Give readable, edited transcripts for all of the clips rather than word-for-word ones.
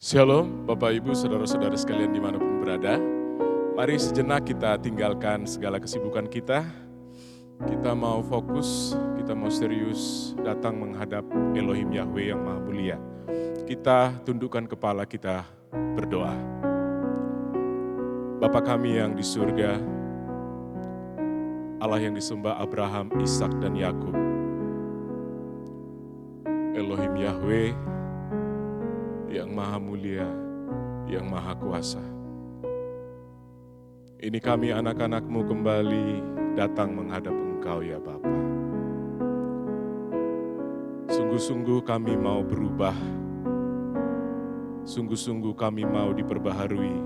Shalom Bapak Ibu Saudara-saudara sekalian dimanapun berada. Mari sejenak kita tinggalkan segala kesibukan kita. Kita mau fokus, kita mau serius datang menghadap Elohim Yahweh yang Maha Mulia. Kita tundukkan kepala kita berdoa. Bapa kami yang di surga, Allah yang disembah Abraham, Ishak dan Yakub. Elohim Yahweh yang Maha Mulia, yang Maha Kuasa. Ini kami anak-anak-Mu kembali datang menghadap Engkau ya Bapa. Sungguh-sungguh kami mau berubah, sungguh-sungguh kami mau diperbaharui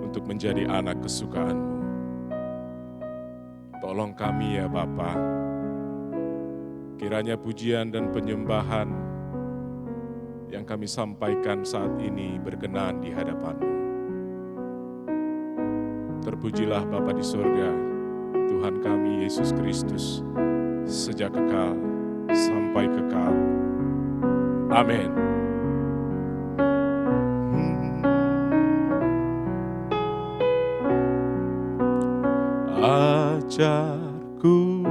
untuk menjadi anak kesukaan-Mu. Tolong kami ya Bapa, kiranya pujian dan penyembahan yang kami sampaikan saat ini berkenan di hadapan-Mu. Terpujilah Bapa di surga, Tuhan kami Yesus Kristus, sejak kekal sampai kekal. Amin. Ajarku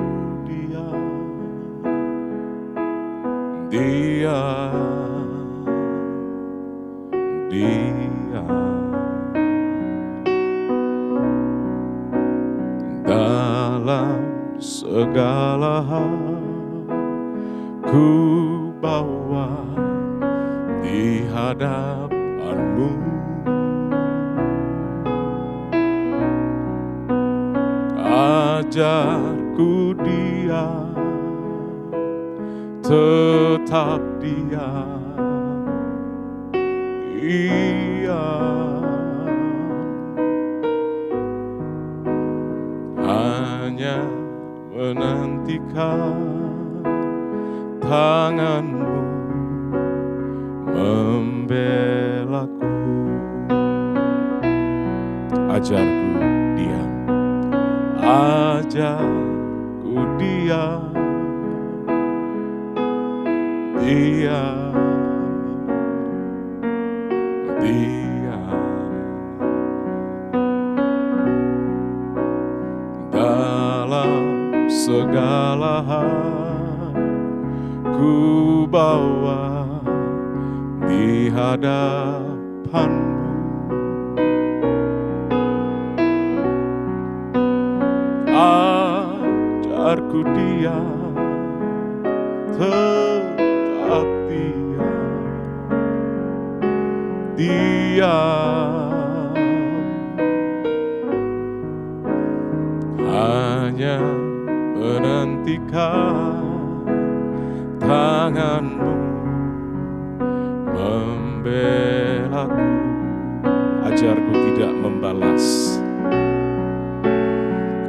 Dia dalam segala hal ku bawa di hadapan-Mu. Ajarku Dia, tetap Dia. Ia hanya menantikan tangan-Mu membelaku. Ajarku Dia, ajarku Dia, Dia. Dalam segala hal ku bawa di hadapan-Mu. Ajarku Dia, tetap Dia hanya menantikan tangan-Mu membelaku. Ajarku tidak membalas,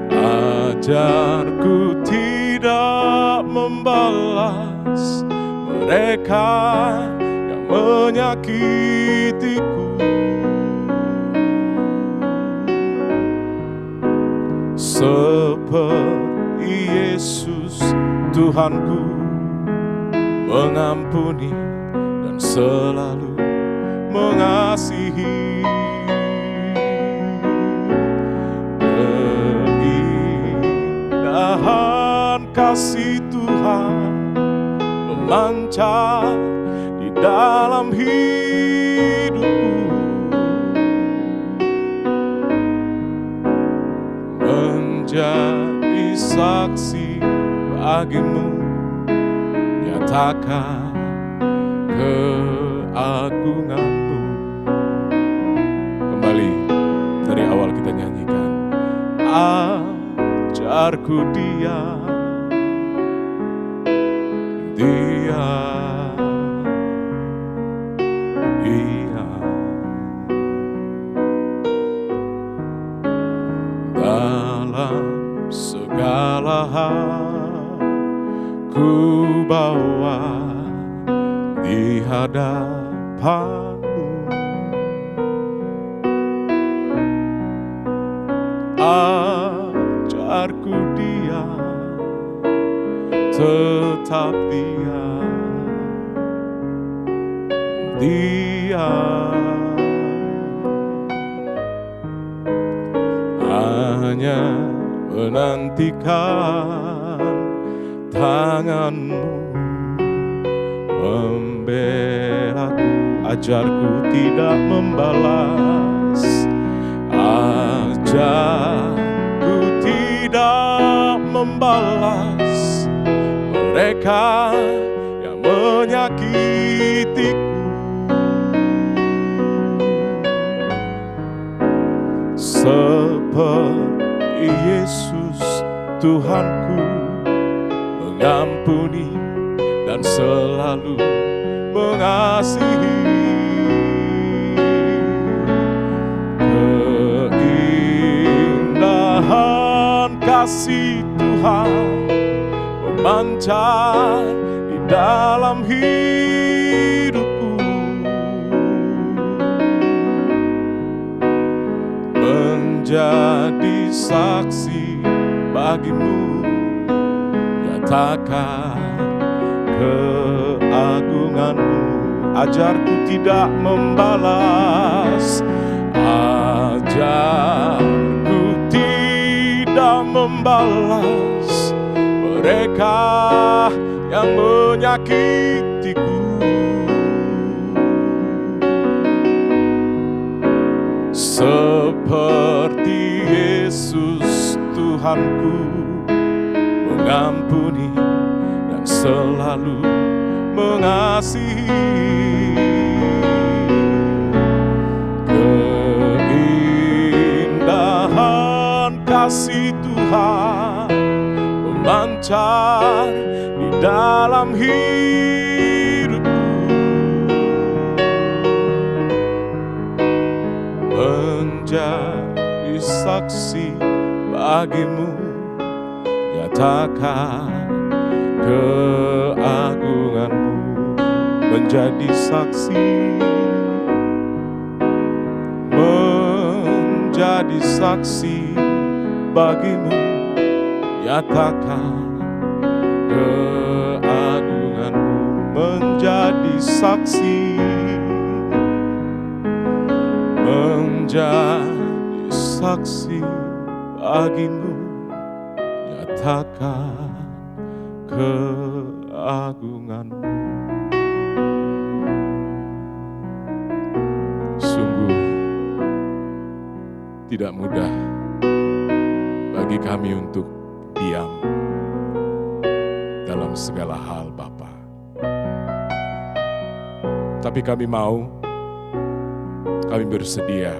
ajarku tidak membalas mereka yang menyakitiku. Seperti Yesus Tuhanku mengampuni dan selalu mengasihi. Keindahan kasih Tuhan memancar di dalam hidupku, menjadi saksi bagi-Mu, nyatakan keagungan-Mu. Kembali dari awal kita nyanyikan. Ajarku Dia, Dia, Dia. Dalam segala hal ku bawa di hadapan-Mu. Ajarku Dia, tetap Dia. setia, hanya menantikan tanganmu membelaku. Ajarku tidak membalas, ajarku tidak membalas mereka yang menyakitiku. Seperti Yesus Tuhanku mengampuni dan selalu mengasihi. Keindahan kasih Tuhan memancar di dalam hidupku, menjadi saksi bagimu. Nyatakan keagunganmu. Ajarku tidak membalas, ajarku tidak membalas mereka yang menyakitiku. Seperti Yesus Tuhanku mengampuni dan selalu mengasihi. Keindahan kasih Tuhan memancar di dalam hidupku, menjadi saksi bagimu. Nyatakan keagunganmu, menjadi saksi, menjadi saksi bagimu. Nyatakan keagunganmu, menjadi saksi, menjadi saksi bagimu. Nyatakan keagunganmu. Sungguh tidak mudah bagi kami untuk diam dalam segala hal, Bapa. Tapi kami mau, kami bersedia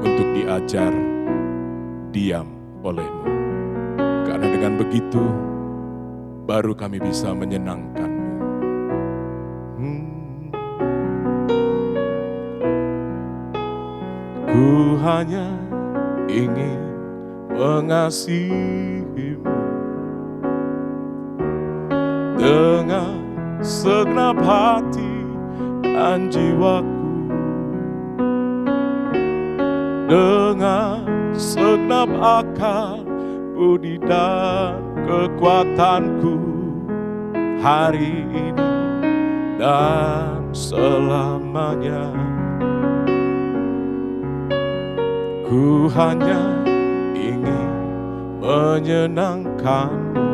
untuk diajar diam oleh-Mu. Karena dengan begitu, baru kami bisa menyenangkan-Mu. Ku hanya ingin mengasihi-Mu dengan segenap hati dan jiwaku, dengan segenap akal, budi dan kekuatanku, hari ini dan selamanya. Ku hanya ingin menyenangkan-Mu,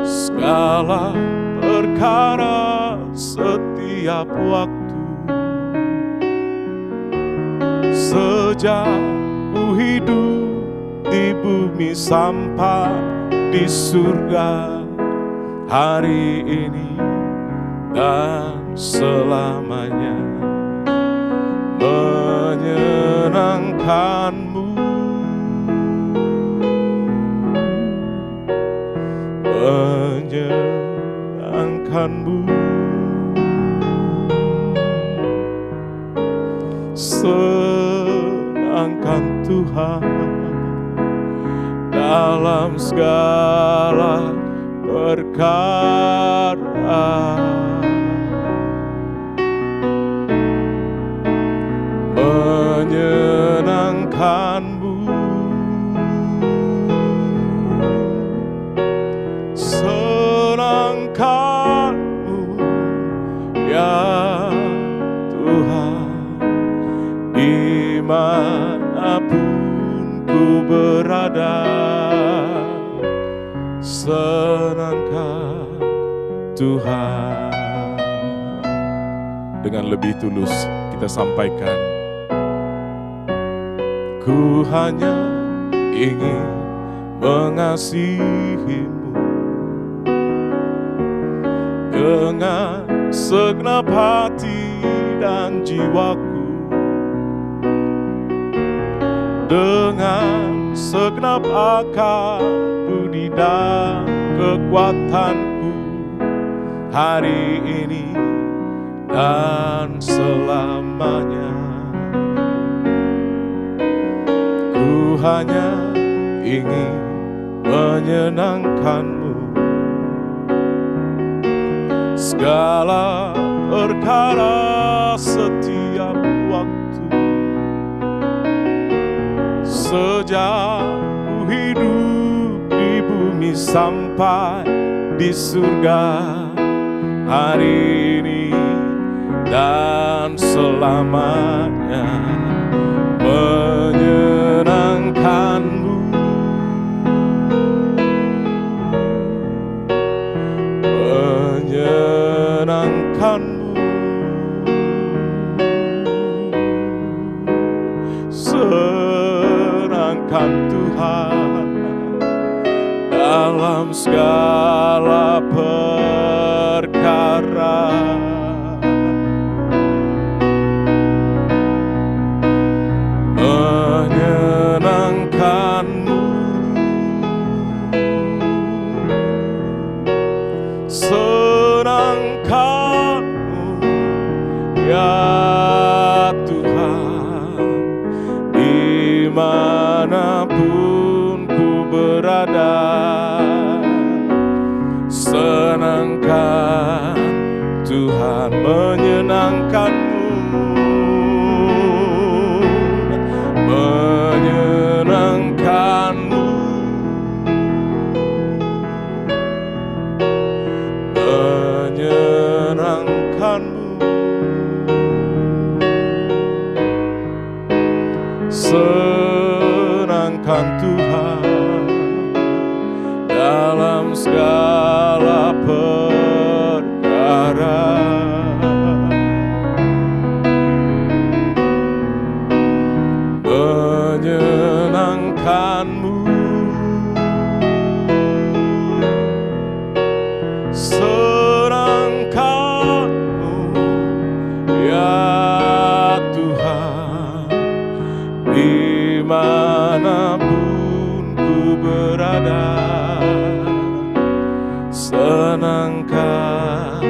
segala perkara setiap waktu. Sejak ku hidup di bumi sampai di surga, hari ini dan selamanya, menyenangkan-Mu, menyenangkan-Mu. Senangkan Tuhan dalam segala perkara, menyenangkan-Mu, senangkan dimanapun ku berada, senangkan Tuhan. Dengan lebih tulus kita sampaikan, ku hanya ingin mengasihimu dengan segenap hati dan jiwaku, dengan segenap akal, budi dan kekuatanku, hari ini dan selamanya. Ku hanya ingin menyenangkanmu, segala perkara setiap waktu, sejak ku hidup di bumi sampai di surga, hari ini dan selamanya. Menyenangkanmu, menyenangkanmu, senangkan Tuhan dalam segala perkara. Menyenangkanmu, senangkanmu, ya Tuhan, dimanapun ku berada, senangkan Tuhan. Menyenangkanmu, menyenangkanmu, menyenangkanmu, senangkan Tuhan dalam segala perkara. Menyenangkanmu, senangkanmu, ya Tuhan, dimanapun ku berada, senangkan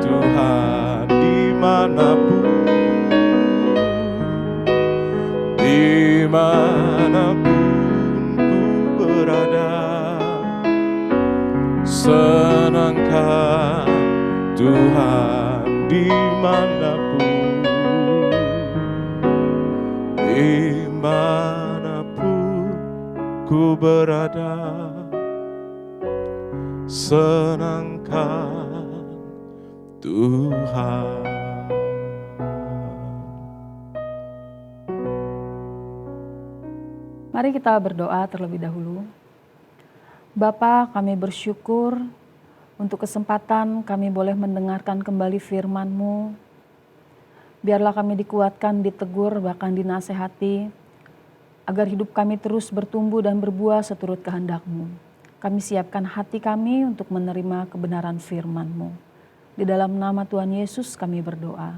Tuhan dimanapun, dimanapun ku berada, senangkan Tuhan dimanapun, dimanapun ku berada, senangkan Tuhan. Mari kita berdoa terlebih dahulu. Bapa, kami bersyukur untuk kesempatan kami boleh mendengarkan kembali firman-Mu. Biarlah kami dikuatkan, ditegur, bahkan dinasehati, agar hidup kami terus bertumbuh dan berbuah seturut kehendak-Mu. Kami siapkan hati kami untuk menerima kebenaran firman-Mu. Di dalam nama Tuhan Yesus kami berdoa.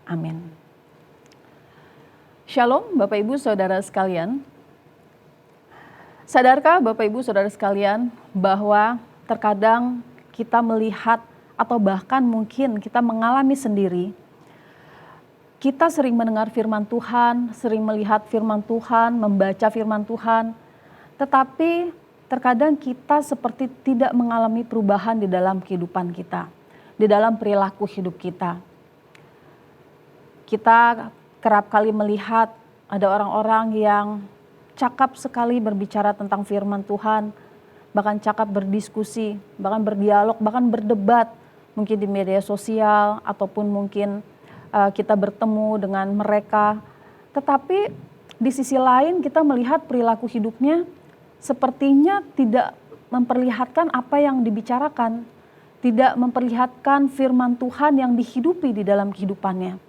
Amin. Shalom Bapak Ibu Saudara sekalian. Sadarkah Bapak Ibu Saudara sekalian bahwa terkadang kita melihat atau bahkan mungkin kita mengalami sendiri, kita sering mendengar firman Tuhan, sering melihat firman Tuhan, membaca firman Tuhan, tetapi terkadang kita seperti tidak mengalami perubahan di dalam kehidupan kita, di dalam perilaku hidup kita. Kita kerap kali melihat ada orang-orang yang cakap sekali berbicara tentang firman Tuhan, bahkan cakap berdiskusi, bahkan berdialog, bahkan berdebat, mungkin di media sosial ataupun mungkin kita bertemu dengan mereka Tetapi di sisi lain kita melihat perilaku hidupnya sepertinya tidak memperlihatkan apa yang dibicarakan, tidak memperlihatkan firman Tuhan yang dihidupi di dalam kehidupannya,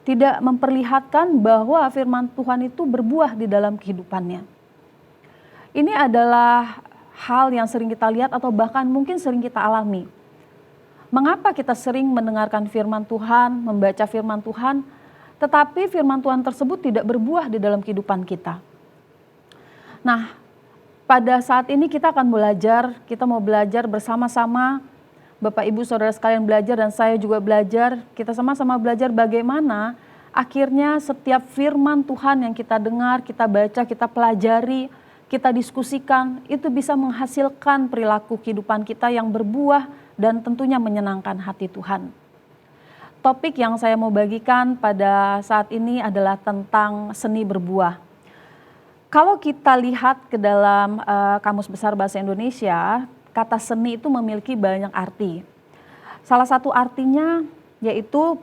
tidak memperlihatkan bahwa firman Tuhan itu berbuah di dalam kehidupannya. Ini adalah hal yang sering kita lihat atau bahkan mungkin sering kita alami. Mengapa kita sering mendengarkan firman Tuhan, membaca firman Tuhan, tetapi firman Tuhan tersebut tidak berbuah di dalam kehidupan kita? Nah, pada saat ini kita akan belajar, kita mau belajar bersama-sama, Bapak Ibu Saudara sekalian belajar dan saya juga belajar, kita sama-sama belajar bagaimana akhirnya setiap firman Tuhan yang kita dengar, kita baca, kita pelajari, kita diskusikan, itu bisa menghasilkan perilaku kehidupan kita yang berbuah dan tentunya menyenangkan hati Tuhan. Topik yang saya mau bagikan pada saat ini adalah tentang seni berbuah. Kalau kita lihat ke dalam Kamus Besar Bahasa Indonesia, kata seni itu memiliki banyak arti. Salah satu artinya yaitu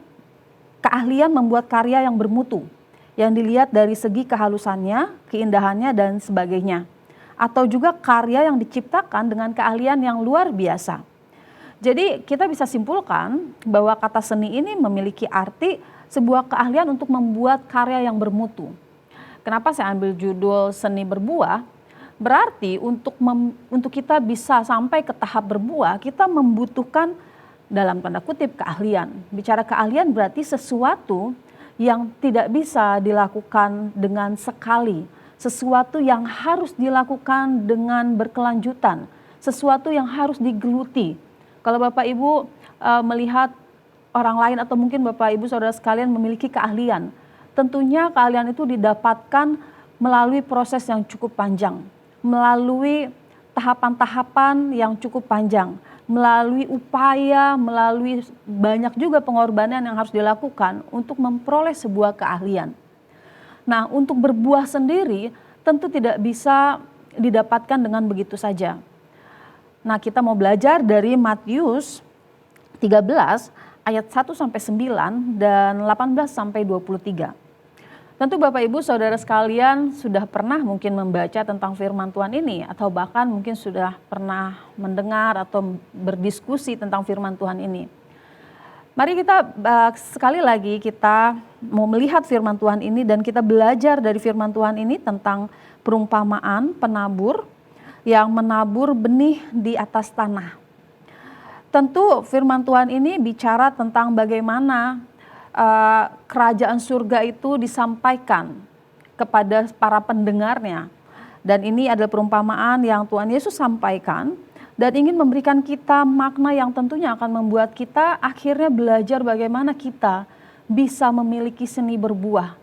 keahlian membuat karya yang bermutu, yang dilihat dari segi kehalusannya, keindahannya, dan sebagainya. Atau juga karya yang diciptakan dengan keahlian yang luar biasa. Jadi kita bisa simpulkan bahwa kata seni ini memiliki arti sebuah keahlian untuk membuat karya yang bermutu. Kenapa saya ambil judul seni berbuah? Berarti untuk kita bisa sampai ke tahap berbuah, kita membutuhkan dalam tanda kutip keahlian. Bicara keahlian berarti sesuatu yang tidak bisa dilakukan dengan sekali, sesuatu yang harus dilakukan dengan berkelanjutan, sesuatu yang harus digeluti. Kalau Bapak Ibu melihat orang lain atau mungkin Bapak Ibu Saudara sekalian memiliki keahlian, tentunya keahlian itu didapatkan melalui proses yang cukup panjang, melalui tahapan-tahapan yang cukup panjang, melalui upaya, melalui banyak juga pengorbanan yang harus dilakukan untuk memperoleh sebuah keahlian. Nah, untuk berbuah sendiri tentu tidak bisa didapatkan dengan begitu saja. Nah, kita mau belajar dari Matius 13 ayat 1 sampai 9 dan 18 sampai 23. Tentu Bapak Ibu Saudara sekalian sudah pernah mungkin membaca tentang firman Tuhan ini atau bahkan mungkin sudah pernah mendengar atau berdiskusi tentang firman Tuhan ini. Mari kita sekali lagi kita mau melihat firman Tuhan ini dan kita belajar dari firman Tuhan ini tentang perumpamaan penabur yang menabur benih di atas tanah. Tentu firman Tuhan ini bicara tentang bagaimana kerajaan surga itu disampaikan kepada para pendengarnya. Dan ini adalah perumpamaan yang Tuhan Yesus sampaikan dan ingin memberikan kita makna yang tentunya akan membuat kita akhirnya belajar bagaimana kita bisa memiliki seni berbuah.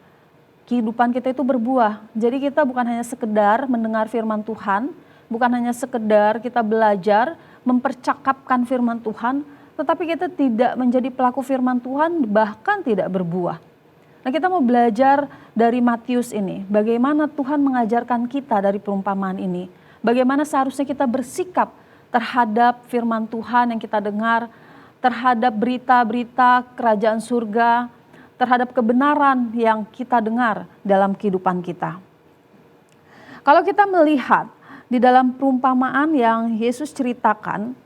Kehidupan kita itu berbuah. Jadi kita bukan hanya sekedar mendengar firman Tuhan, bukan hanya sekedar kita belajar mempercakapkan firman Tuhan, tetapi kita tidak menjadi pelaku firman Tuhan, bahkan tidak berbuah. Nah, kita mau belajar dari Matius ini, bagaimana Tuhan mengajarkan kita dari perumpamaan ini, bagaimana seharusnya kita bersikap terhadap firman Tuhan yang kita dengar, terhadap berita-berita kerajaan surga, terhadap kebenaran yang kita dengar dalam kehidupan kita. Kalau kita melihat di dalam perumpamaan yang Yesus ceritakan,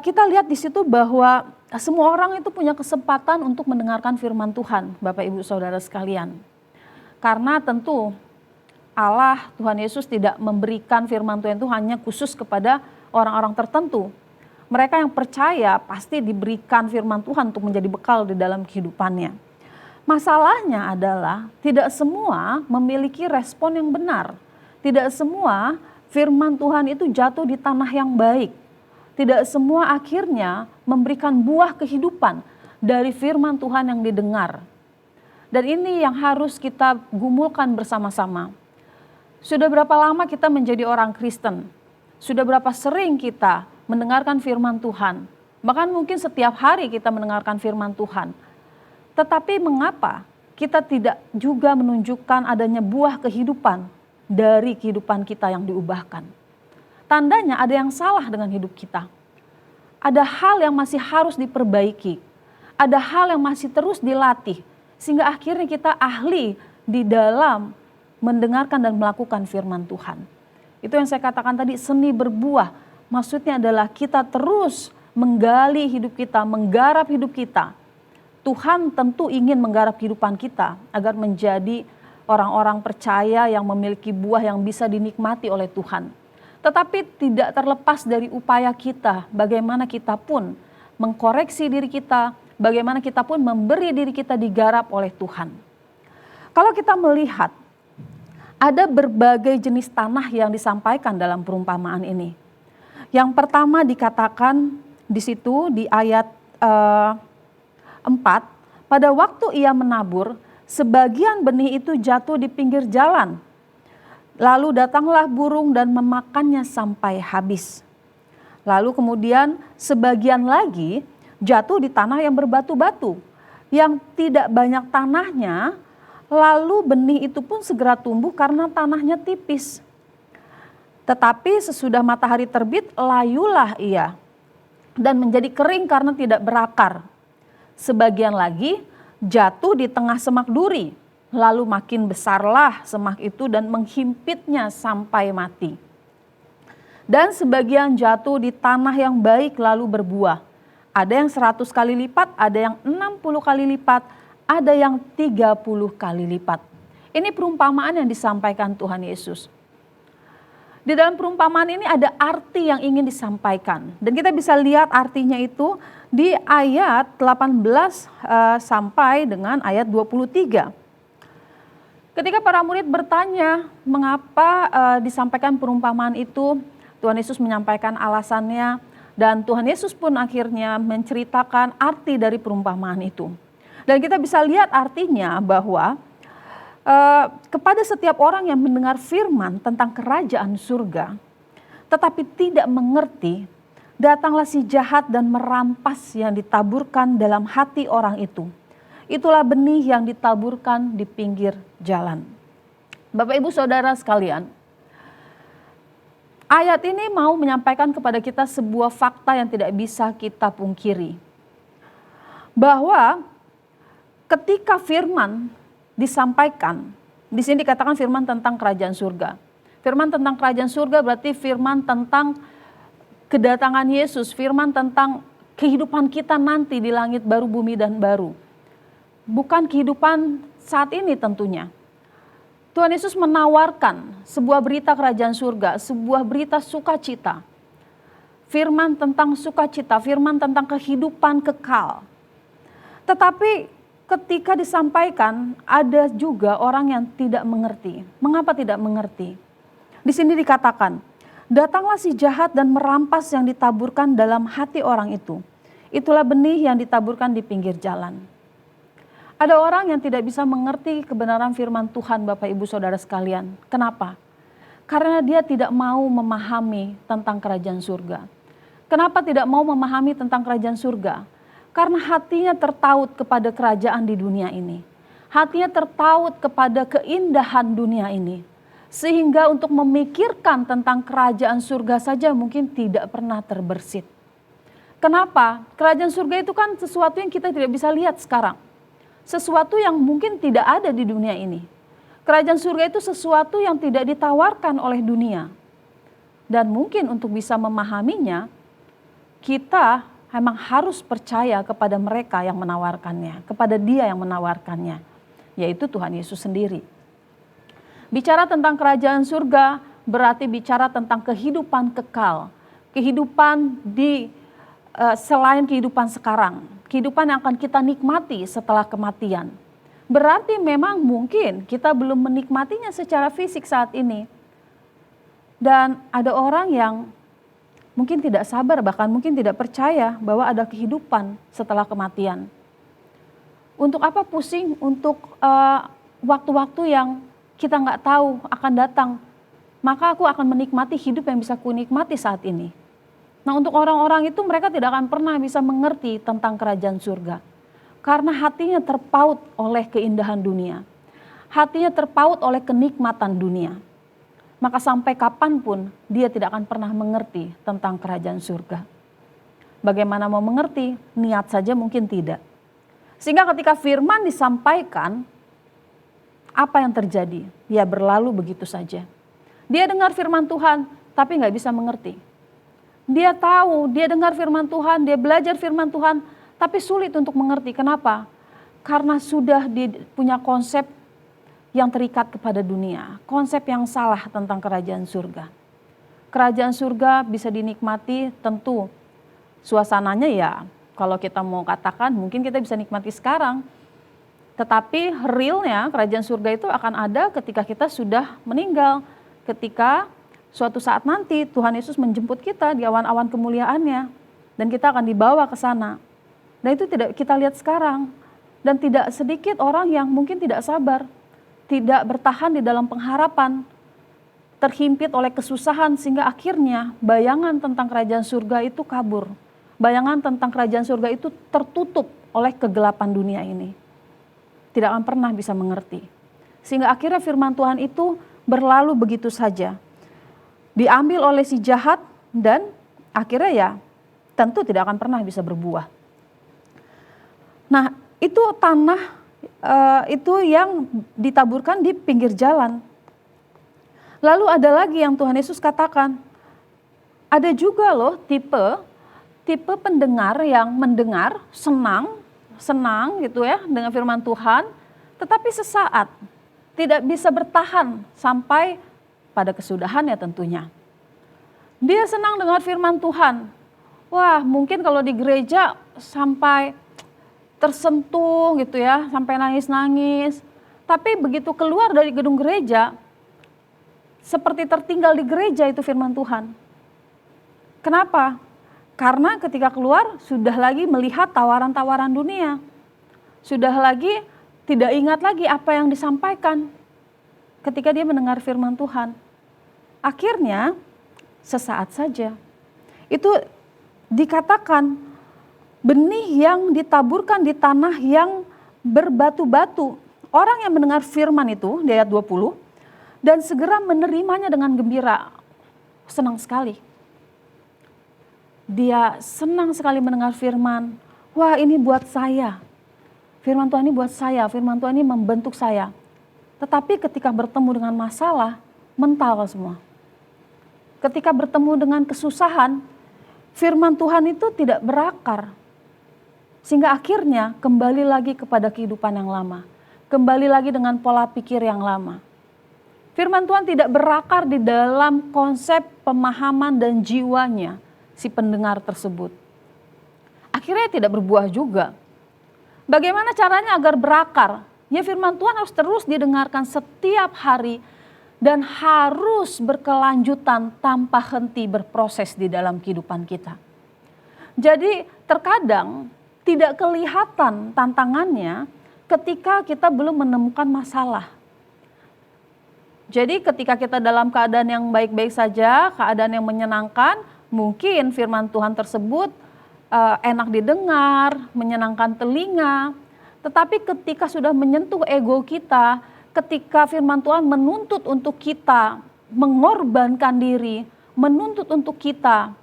kita lihat di situ bahwa semua orang itu punya kesempatan untuk mendengarkan firman Tuhan, Bapak Ibu Saudara sekalian. Karena tentu Allah, Tuhan Yesus tidak memberikan firman Tuhan itu hanya khusus kepada orang-orang tertentu. Mereka yang percaya pasti diberikan firman Tuhan untuk menjadi bekal di dalam kehidupannya. Masalahnya adalah tidak semua memiliki respon yang benar. Tidak semua firman Tuhan itu jatuh di tanah yang baik. Tidak semua akhirnya memberikan buah kehidupan dari firman Tuhan yang didengar. Dan ini yang harus kita gumulkan bersama-sama. Sudah berapa lama kita menjadi orang Kristen? Sudah berapa sering kita mendengarkan firman Tuhan? Bahkan mungkin setiap hari kita mendengarkan firman Tuhan. Tetapi mengapa kita tidak juga menunjukkan adanya buah kehidupan dari kehidupan kita yang diubahkan? Tandanya ada yang salah dengan hidup kita. Ada hal yang masih harus diperbaiki. Ada hal yang masih terus dilatih. Sehingga akhirnya kita ahli di dalam mendengarkan dan melakukan firman Tuhan. Itu yang saya katakan tadi, seni berbuah. Maksudnya adalah kita terus menggali hidup kita, menggarap hidup kita. Tuhan tentu ingin menggarap kehidupan kita agar menjadi orang-orang percaya yang memiliki buah yang bisa dinikmati oleh Tuhan. Tetapi tidak terlepas dari upaya kita, bagaimana kita pun mengkoreksi diri kita, bagaimana kita pun memberi diri kita digarap oleh Tuhan. Kalau kita melihat ada berbagai jenis tanah yang disampaikan dalam perumpamaan ini. Yang pertama dikatakan di situ di ayat 4, pada waktu ia menabur, sebagian benih itu jatuh di pinggir jalan. Lalu datanglah burung dan memakannya sampai habis. Lalu kemudian sebagian lagi jatuh di tanah yang berbatu-batu, yang tidak banyak tanahnya, lalu benih itu pun segera tumbuh karena tanahnya tipis. Tetapi sesudah matahari terbit, layulah ia dan menjadi kering karena tidak berakar. Sebagian lagi jatuh di tengah semak duri, lalu makin besarlah semak itu dan menghimpitnya sampai mati. Dan sebagian jatuh di tanah yang baik lalu berbuah. Ada yang 100 kali lipat, ada yang 60 kali lipat, ada yang 30 kali lipat. Ini perumpamaan yang disampaikan Tuhan Yesus. Di dalam perumpamaan ini ada arti yang ingin disampaikan. Dan kita bisa lihat artinya itu di ayat 18 sampai dengan ayat 23. Ketika para murid bertanya mengapa disampaikan perumpamaan itu, Tuhan Yesus menyampaikan alasannya dan Tuhan Yesus pun akhirnya menceritakan arti dari perumpamaan itu. Dan kita bisa lihat artinya bahwa kepada setiap orang yang mendengar firman tentang kerajaan surga, tetapi tidak mengerti, datanglah si jahat dan merampas yang ditaburkan dalam hati orang itu. Itulah benih yang ditaburkan di pinggir jalan. Bapak Ibu Saudara sekalian, ayat ini mau menyampaikan kepada kita sebuah fakta yang tidak bisa kita pungkiri. Bahwa ketika firman disampaikan, di sini dikatakan firman tentang kerajaan surga. Firman tentang kerajaan surga berarti firman tentang kedatangan Yesus, firman tentang kehidupan kita nanti di langit baru, bumi dan baru. Bukan kehidupan saat ini tentunya. Tuhan Yesus menawarkan sebuah berita kerajaan surga, sebuah berita sukacita. Firman tentang sukacita, firman tentang kehidupan kekal. Tetapi ketika disampaikan, ada juga orang yang tidak mengerti. Mengapa tidak mengerti? Di sini dikatakan, datanglah si jahat dan merampas yang ditaburkan dalam hati orang itu. Itulah benih yang ditaburkan di pinggir jalan. Ada orang yang tidak bisa mengerti kebenaran firman Tuhan, Bapak Ibu Saudara sekalian. Kenapa? Karena dia tidak mau memahami tentang kerajaan surga. Kenapa tidak mau memahami tentang kerajaan surga? Karena hatinya tertaut kepada kerajaan di dunia ini. Hatinya tertaut kepada keindahan dunia ini. Sehingga untuk memikirkan tentang kerajaan surga saja mungkin tidak pernah terbersit. Kenapa? Kerajaan surga itu kan sesuatu yang kita tidak bisa lihat sekarang. Sesuatu yang mungkin tidak ada di dunia ini. Kerajaan surga itu sesuatu yang tidak ditawarkan oleh dunia. Dan mungkin untuk bisa memahaminya, kita memang harus percaya kepada mereka yang menawarkannya, kepada Dia yang menawarkannya, yaitu Tuhan Yesus sendiri. Bicara tentang kerajaan surga berarti bicara tentang kehidupan kekal, kehidupan di selain kehidupan sekarang, kehidupan yang akan kita nikmati setelah kematian. Berarti memang mungkin kita belum menikmatinya secara fisik saat ini. Dan ada orang yang mungkin tidak sabar, bahkan mungkin tidak percaya bahwa ada kehidupan setelah kematian. Untuk apa pusing untuk waktu-waktu yang kita nggak tahu akan datang, maka aku akan menikmati hidup yang bisa kunikmati saat ini. Nah, untuk orang-orang itu mereka tidak akan pernah bisa mengerti tentang kerajaan surga. Karena hatinya terpaut oleh keindahan dunia. Hatinya terpaut oleh kenikmatan dunia. Maka sampai kapanpun dia tidak akan pernah mengerti tentang kerajaan surga. Bagaimana mau mengerti? Niat saja mungkin tidak. Sehingga ketika firman disampaikan, apa yang terjadi? Ya berlalu begitu saja. Dia dengar firman Tuhan, tapi nggak bisa mengerti. Dia tahu, dia dengar firman Tuhan, dia belajar firman Tuhan, tapi sulit untuk mengerti. Kenapa? Karena sudah punya konsep yang terikat kepada dunia. Konsep yang salah tentang kerajaan surga. Kerajaan surga bisa dinikmati tentu suasananya ya, kalau kita mau katakan mungkin kita bisa nikmati sekarang. Tetapi realnya kerajaan surga itu akan ada ketika kita sudah meninggal. Ketika suatu saat nanti Tuhan Yesus menjemput kita di awan-awan kemuliaannya. Dan kita akan dibawa ke sana. Dan itu tidak kita lihat sekarang. Dan tidak sedikit orang yang mungkin tidak sabar. Tidak bertahan di dalam pengharapan. Terhimpit oleh kesusahan sehingga akhirnya bayangan tentang kerajaan surga itu kabur. Bayangan tentang kerajaan surga itu tertutup oleh kegelapan dunia ini. Tidak akan pernah bisa mengerti. Sehingga akhirnya firman Tuhan itu berlalu begitu saja. Diambil oleh si jahat dan akhirnya ya tentu tidak akan pernah bisa berbuah. Nah itu tanah itu yang ditaburkan di pinggir jalan. Lalu ada lagi yang Tuhan Yesus katakan. Ada juga loh tipe pendengar yang mendengar senang gitu ya dengan firman Tuhan, tetapi sesaat tidak bisa bertahan sampai pada kesudahannya tentunya. Dia senang dengar firman Tuhan. Wah, mungkin kalau di gereja sampai tersentuh gitu ya, sampai nangis-nangis. Tapi begitu keluar dari gedung gereja, seperti tertinggal di gereja itu firman Tuhan. Kenapa? Karena ketika keluar sudah lagi melihat tawaran-tawaran dunia. Sudah lagi tidak ingat lagi apa yang disampaikan ketika dia mendengar firman Tuhan. Akhirnya sesaat saja. Itu dikatakan benih yang ditaburkan di tanah yang berbatu-batu. Orang yang mendengar firman itu di ayat 20 dan segera menerimanya dengan gembira. Senang sekali. Dia senang sekali mendengar firman. Wah, ini buat saya. Firman Tuhan ini buat saya. Firman Tuhan ini membentuk saya. Tetapi ketika bertemu dengan masalah, mental semua. Ketika bertemu dengan kesusahan, firman Tuhan itu tidak berakar. Sehingga akhirnya kembali lagi kepada kehidupan yang lama. Kembali lagi dengan pola pikir yang lama. Firman Tuhan tidak berakar di dalam konsep pemahaman dan jiwanya si pendengar tersebut. Akhirnya tidak berbuah juga. Bagaimana caranya agar berakar? Ya firman Tuhan harus terus didengarkan setiap hari dan harus berkelanjutan tanpa henti berproses di dalam kehidupan kita. Jadi terkadang tidak kelihatan tantangannya ketika kita belum menemukan masalah. Jadi ketika kita dalam keadaan yang baik-baik saja, keadaan yang menyenangkan, mungkin firman Tuhan tersebut enak didengar, menyenangkan telinga. Tetapi ketika sudah menyentuh ego kita, ketika firman Tuhan menuntut untuk kita mengorbankan diri, menuntut untuk kita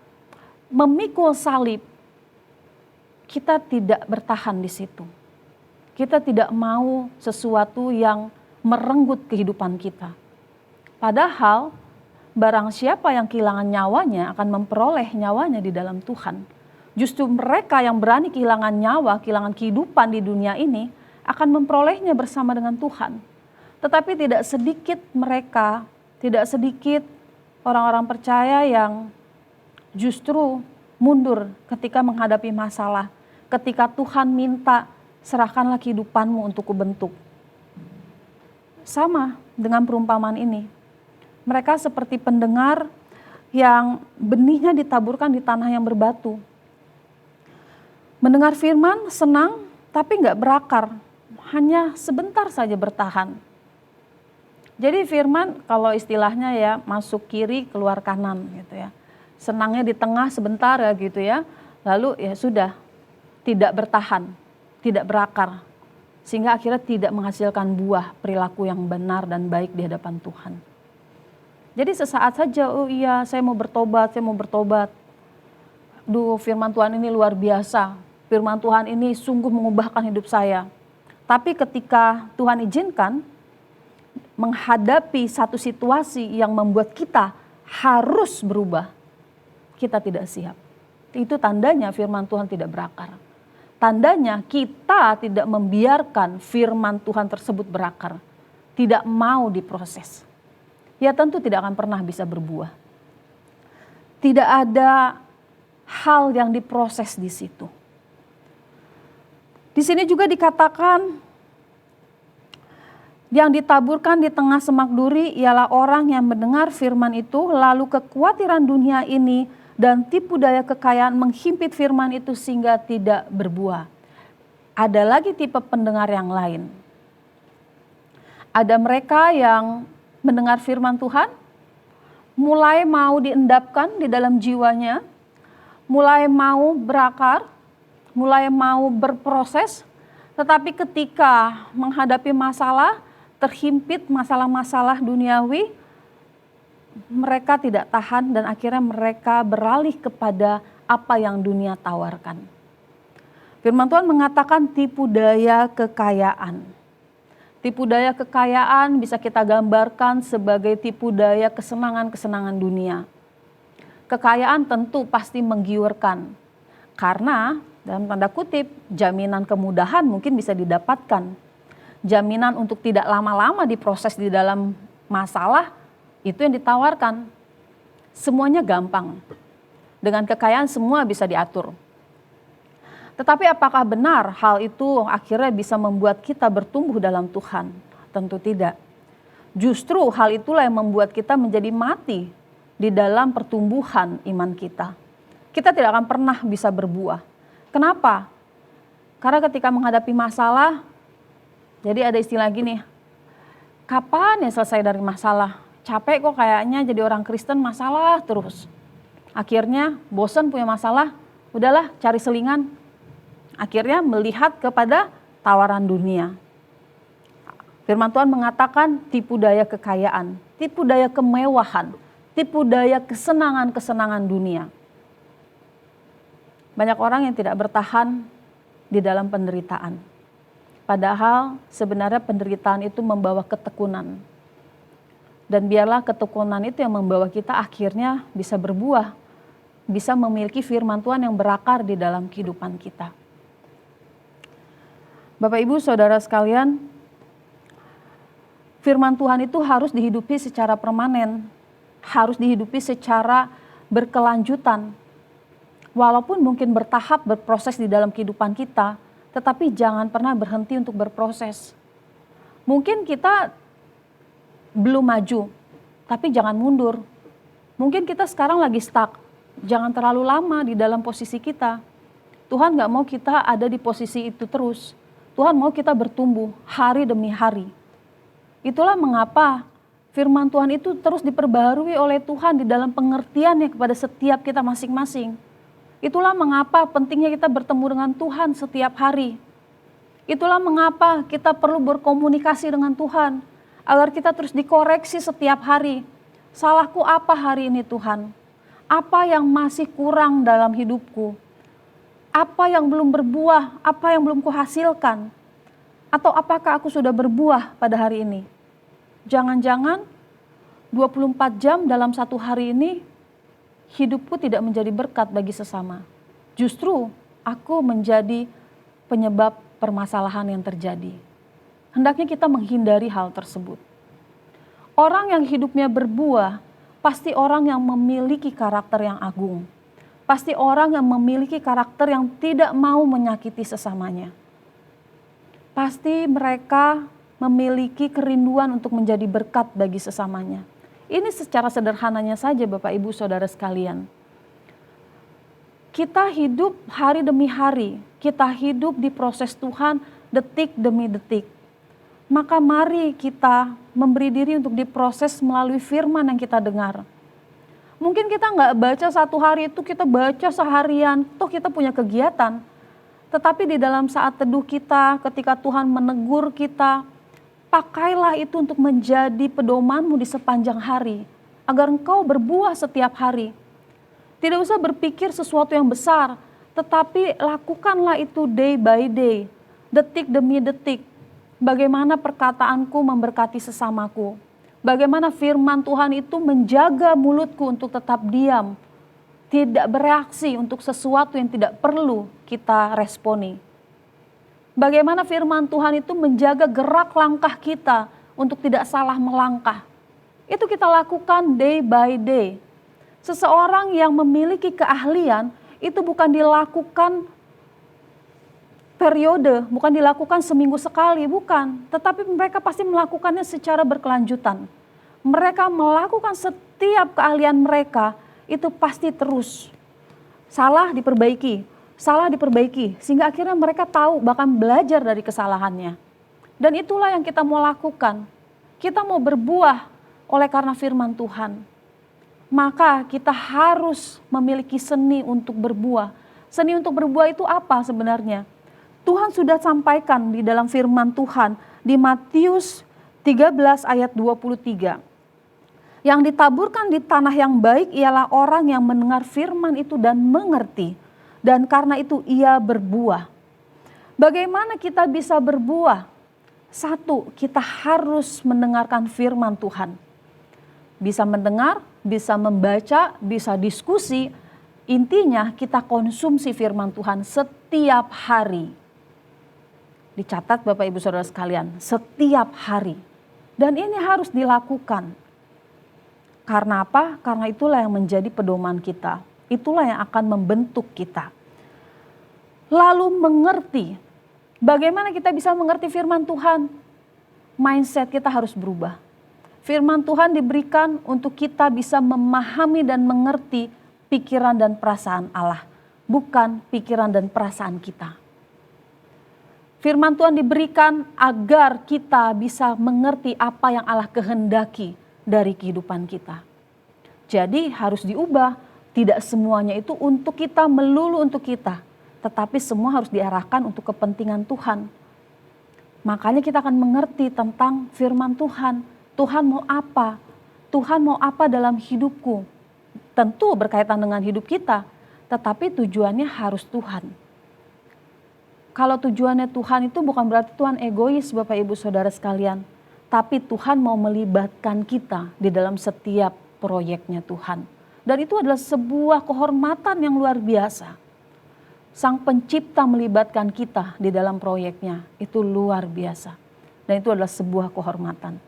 memikul salib, kita tidak bertahan di situ. Kita tidak mau sesuatu yang merenggut kehidupan kita. Padahal barang siapa yang kehilangan nyawanya akan memperoleh nyawanya di dalam Tuhan. Justru mereka yang berani kehilangan nyawa, kehilangan kehidupan di dunia ini akan memperolehnya bersama dengan Tuhan. Tetapi tidak sedikit mereka, tidak sedikit orang-orang percaya yang justru mundur ketika menghadapi masalah. Ketika Tuhan minta, serahkanlah kehidupanmu untuk kubentuk. Sama dengan perumpamaan ini. Mereka seperti pendengar yang benihnya ditaburkan di tanah yang berbatu. Mendengar firman senang tapi nggak berakar, hanya sebentar saja bertahan. Jadi firman kalau istilahnya ya masuk kiri keluar kanan gitu ya. Senangnya di tengah sebentar ya gitu ya, lalu ya sudah tidak bertahan, tidak berakar. Sehingga akhirnya tidak menghasilkan buah perilaku yang benar dan baik di hadapan Tuhan. Jadi sesaat saja, oh iya saya mau bertobat. Duh firman Tuhan ini luar biasa. firman Tuhan ini sungguh mengubahkan hidup saya. Tapi ketika Tuhan izinkan menghadapi satu situasi yang membuat kita harus berubah, kita tidak siap. Itu tandanya firman Tuhan tidak berakar. Tandanya kita tidak membiarkan firman Tuhan tersebut berakar. Tidak mau diproses. Ya tentu tidak akan pernah bisa berbuah. Tidak ada hal yang diproses di situ. Di sini juga dikatakan yang ditaburkan di tengah semak duri ialah orang yang mendengar firman itu, lalu kekhawatiran dunia ini dan tipu daya kekayaan menghimpit firman itu sehingga tidak berbuah. Ada lagi tipe pendengar yang lain. Ada mereka yang mendengar firman Tuhan, mulai mau diendapkan di dalam jiwanya, mulai mau berakar, mulai mau berproses, tetapi ketika menghadapi masalah, terhimpit masalah-masalah duniawi, mereka tidak tahan dan akhirnya mereka beralih kepada apa yang dunia tawarkan. Firman Tuhan mengatakan tipu daya kekayaan. Tipu daya kekayaan bisa kita gambarkan sebagai tipu daya kesenangan-kesenangan dunia. Kekayaan tentu pasti menggiurkan, karena dalam tanda kutip jaminan kemudahan mungkin bisa didapatkan. Jaminan untuk tidak lama-lama diproses di dalam masalah, itu yang ditawarkan. Semuanya gampang. Dengan kekayaan semua bisa diatur. Tetapi apakah benar hal itu akhirnya bisa membuat kita bertumbuh dalam Tuhan? Tentu tidak. Justru hal itulah yang membuat kita menjadi mati di dalam pertumbuhan iman kita. Kita tidak akan pernah bisa berbuah. Kenapa? Karena ketika menghadapi masalah, jadi ada istilah gini, kapan ya selesai dari masalah? Capek kok kayaknya jadi orang Kristen, masalah terus. Akhirnya bosan punya masalah, udahlah cari selingan. Akhirnya melihat kepada tawaran dunia. Firman Tuhan mengatakan tipu daya kekayaan, tipu daya kemewahan, tipu daya kesenangan-kesenangan dunia. Banyak orang yang tidak bertahan di dalam penderitaan. Padahal sebenarnya penderitaan itu membawa ketekunan. Dan biarlah ketekunan itu yang membawa kita akhirnya bisa berbuah, bisa memiliki firman Tuhan yang berakar di dalam kehidupan kita. Bapak Ibu Saudara sekalian, firman Tuhan itu harus dihidupi secara permanen, harus dihidupi secara berkelanjutan. Walaupun mungkin bertahap berproses di dalam kehidupan kita, tetapi jangan pernah berhenti untuk berproses. Mungkin kita belum maju, tapi jangan mundur. Mungkin kita sekarang lagi stuck, jangan terlalu lama di dalam posisi kita. Tuhan gak mau kita ada di posisi itu terus. Tuhan mau kita bertumbuh hari demi hari. Itulah mengapa firman Tuhan itu terus diperbaharui oleh Tuhan di dalam pengertiannya kepada setiap kita masing-masing. Itulah mengapa pentingnya kita bertemu dengan Tuhan setiap hari. Itulah mengapa kita perlu berkomunikasi dengan Tuhan, agar kita terus dikoreksi setiap hari. Salahku apa hari ini Tuhan? Apa yang masih kurang dalam hidupku? Apa yang belum berbuah, apa yang belum kuhasilkan? Atau apakah aku sudah berbuah pada hari ini? Jangan-jangan 24 jam dalam satu hari ini, hidupku tidak menjadi berkat bagi sesama. Justru aku menjadi penyebab permasalahan yang terjadi. Hendaknya kita menghindari hal tersebut. Orang yang hidupnya berbuah, pasti orang yang memiliki karakter yang agung. Pasti orang yang memiliki karakter yang tidak mau menyakiti sesamanya. Pasti mereka memiliki kerinduan untuk menjadi berkat bagi sesamanya. Ini secara sederhananya saja Bapak Ibu Saudara sekalian. Kita hidup hari demi hari, kita hidup di proses Tuhan detik demi detik. Maka mari kita memberi diri untuk diproses melalui firman yang kita dengar. Mungkin kita nggak baca satu hari itu, kita baca seharian, toh kita punya kegiatan. Tetapi di dalam saat teduh kita, ketika Tuhan menegur kita, pakailah itu untuk menjadi pedomanmu di sepanjang hari, agar engkau berbuah setiap hari. Tidak usah berpikir sesuatu yang besar, tetapi lakukanlah itu day by day, detik demi detik. Bagaimana perkataanku memberkati sesamaku. Bagaimana firman Tuhan itu menjaga mulutku untuk tetap diam, tidak bereaksi untuk sesuatu yang tidak perlu kita responi. Bagaimana firman Tuhan itu menjaga gerak langkah kita untuk tidak salah melangkah. Itu kita lakukan day by day. Seseorang yang memiliki keahlian itu bukan dilakukan periode, bukan dilakukan seminggu sekali, bukan. Tetapi mereka pasti melakukannya secara berkelanjutan. Mereka melakukan setiap keahlian mereka itu pasti terus. Salah diperbaiki, sehingga akhirnya mereka tahu, bahkan belajar dari kesalahannya. Dan itulah yang kita mau lakukan. Kita mau berbuah oleh karena firman Tuhan. Maka kita harus memiliki seni untuk berbuah. Seni untuk berbuah itu apa sebenarnya? Tuhan sudah sampaikan di dalam firman Tuhan di Matius 13 ayat 23. Yang ditaburkan di tanah yang baik ialah orang yang mendengar firman itu dan mengerti. Dan karena itu ia berbuah. Bagaimana kita bisa berbuah? Satu, kita harus mendengarkan firman Tuhan. Bisa mendengar, bisa membaca, bisa diskusi. Intinya kita konsumsi firman Tuhan setiap hari. Dicatat Bapak Ibu Saudara sekalian, setiap hari. Dan ini harus dilakukan. Karena apa? Karena itulah yang menjadi pedoman kita. Itulah yang akan membentuk kita. Lalu mengerti. Bagaimana kita bisa mengerti firman Tuhan? Mindset kita harus berubah. Firman Tuhan diberikan untuk kita bisa memahami dan mengerti pikiran dan perasaan Allah. Bukan pikiran dan perasaan kita. Firman Tuhan diberikan agar kita bisa mengerti apa yang Allah kehendaki dari kehidupan kita. Jadi harus diubah, tidak semuanya itu untuk kita, melulu untuk kita. Tetapi semua harus diarahkan untuk kepentingan Tuhan. Makanya kita akan mengerti tentang firman Tuhan. Tuhan mau apa? Tuhan mau apa dalam hidupku? Tentu berkaitan dengan hidup kita, tetapi tujuannya harus Tuhan. Kalau tujuannya Tuhan itu bukan berarti Tuhan egois Bapak Ibu Saudara sekalian. Tapi Tuhan mau melibatkan kita di dalam setiap proyeknya Tuhan. Dan itu adalah sebuah kehormatan yang luar biasa. Sang pencipta melibatkan kita di dalam proyeknya. Itu luar biasa. Dan itu adalah sebuah kehormatan.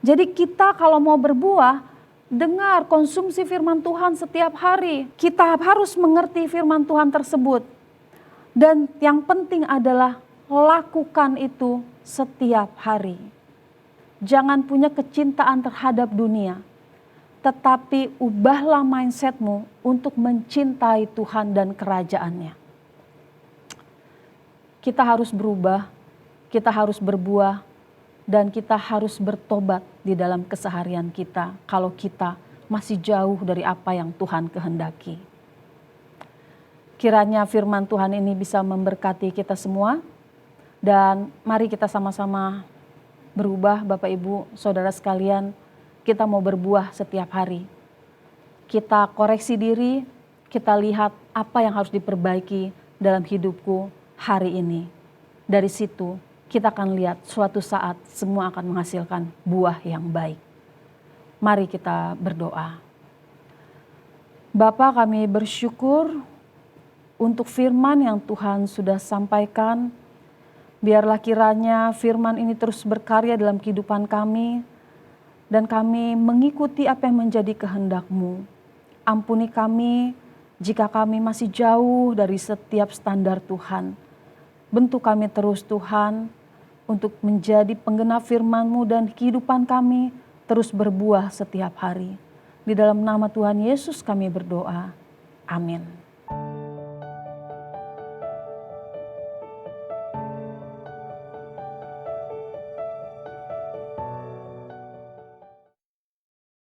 Jadi kita kalau mau berbuah, dengar, konsumsi firman Tuhan setiap hari. Kita harus mengerti firman Tuhan tersebut. Dan yang penting adalah lakukan itu setiap hari. Jangan punya kecintaan terhadap dunia. Tetapi ubahlah mindsetmu untuk mencintai Tuhan dan kerajaannya. Kita harus berubah, kita harus berbuah, dan kita harus bertobat di dalam keseharian kita kalau kita masih jauh dari apa yang Tuhan kehendaki. Kiranya firman Tuhan ini bisa memberkati kita semua. Dan mari kita sama-sama berubah Bapak Ibu Saudara sekalian. Kita mau berbuah setiap hari. Kita koreksi diri, kita lihat apa yang harus diperbaiki dalam hidupku hari ini. Dari situ kita akan lihat suatu saat semua akan menghasilkan buah yang baik. Mari kita berdoa. Bapa, kami bersyukur untuk firman yang Tuhan sudah sampaikan. Biarlah kiranya firman ini terus berkarya dalam kehidupan kami. Dan kami mengikuti apa yang menjadi kehendak-Mu. Ampuni kami jika kami masih jauh dari setiap standar Tuhan. Bentuk kami terus Tuhan untuk menjadi penggenap firman-Mu dan kehidupan kami terus berbuah setiap hari. Di dalam nama Tuhan Yesus kami berdoa. Amin.